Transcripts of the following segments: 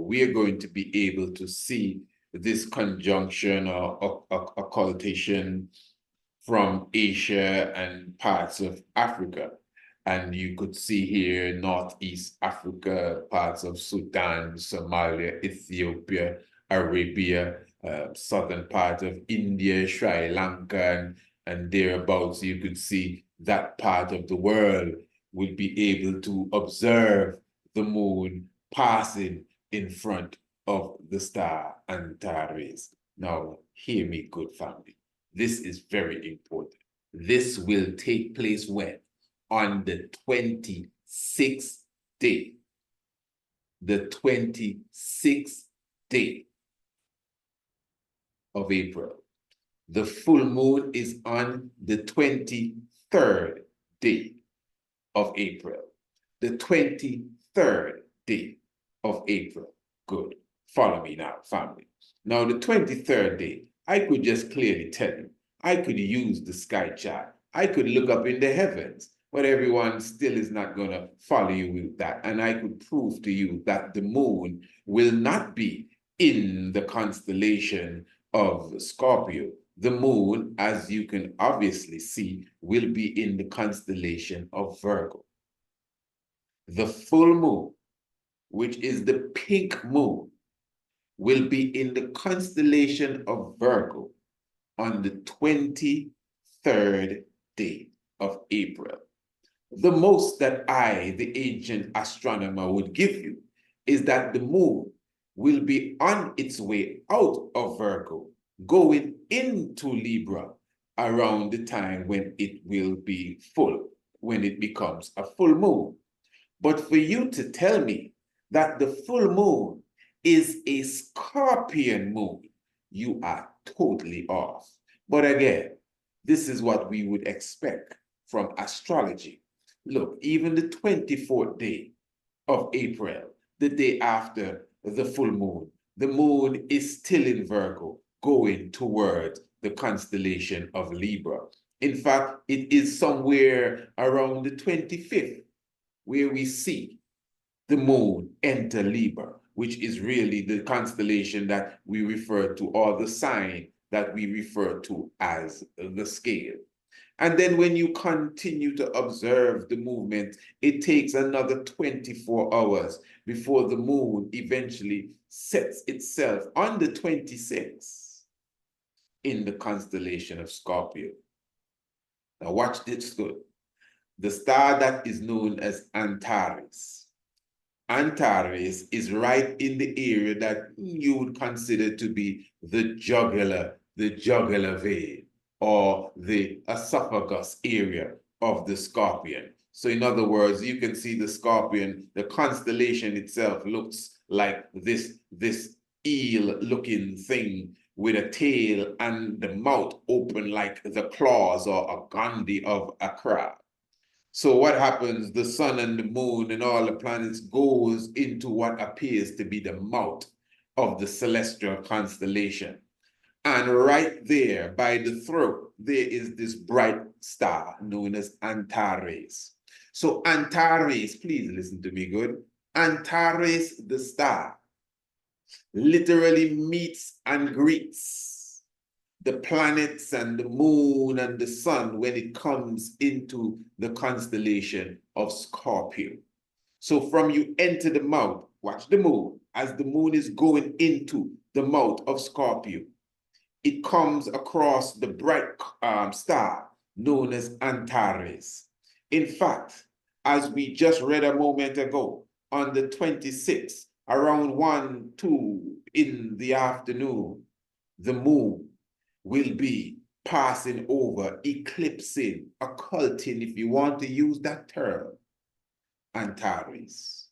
we are going to be able to see this conjunction or occultation from Asia and parts of Africa. And you could see here Northeast Africa, parts of Sudan, Somalia, Ethiopia, Arabia, southern part of India, Sri Lanka, and thereabouts. You could see that part of the world will be able to observe the moon passing in front of the star Antares. Now, hear me, good family. This is very important. This will take place when? On the 26th day. The 26th day of April. The full moon is on the 23rd day of April. The 23rd day of April. Good. Follow me now, family. Now, the 23rd day, I could just clearly tell you, I could use the sky chart. I could look up in the heavens, but everyone still is not going to follow you with that. And I could prove to you that the moon will not be in the constellation of Scorpio. The moon, as you can obviously see, will be in the constellation of Virgo. The full moon, which is the pink moon, will be in the constellation of Virgo on the 23rd day of April. The most that I, the ancient astronomer, would give you is that the moon will be on its way out of Virgo, going into Libra around the time when it will be full, when it becomes a full moon. But for you to tell me that the full moon is a Scorpion moon, you are totally off. But again, this is what we would expect from astrology. Look, even the 24th day of April, the day after the full moon, the moon is still in Virgo, going towards the constellation of Libra. In fact, it is somewhere around the 25th where we see the moon enter Libra, which is really the constellation that we refer to, or the sign that we refer to as the scale. And then when you continue to observe the movement, it takes another 24 hours before the moon eventually sets itself on the 26th in the constellation of Scorpio. Now watch this good. The star that is known as Antares. Antares is right in the area that you would consider to be the jugular vein, or the esophagus area of the Scorpion. So in other words, you can see the Scorpion, the constellation itself looks like this eel-looking thing with a tail and the mouth open like the claws or a Gandhi of a crab. So what happens? The sun and the moon and all the planets goes into what appears to be the mouth of the celestial constellation. And right there by the throat, there is this bright star known as Antares. So Antares, please listen to me good. Antares, the star, literally meets and greets the planets and the moon and the sun when it comes into the constellation of Scorpio. So from you enter the mouth, watch the moon, as the moon is going into the mouth of Scorpio, it comes across the bright star known as Antares. In fact, as we just read a moment ago, on the 26th, around 1, 2 in the afternoon, the moon will be passing over, eclipsing, occulting, if you want to use that term, Antares.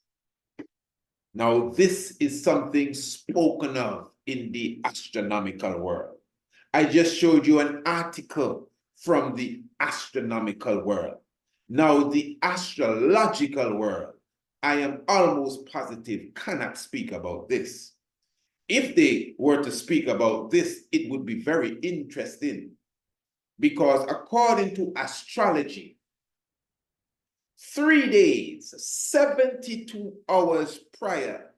Now, this is something spoken of in the astronomical world. I just showed you an article from the astronomical world. Now, the astrological world, I am almost positive, cannot speak about this. If they were to speak about this, it would be very interesting, because according to astrology, 3 days, 72 hours prior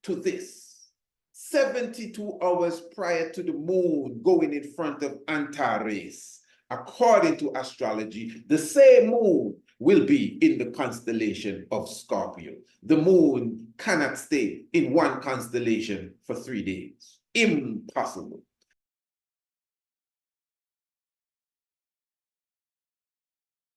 to this. 72 hours prior to the moon going in front of Antares, according to astrology, the same moon will be in the constellation of Scorpio. The moon cannot stay in one constellation for 3 days. Impossible.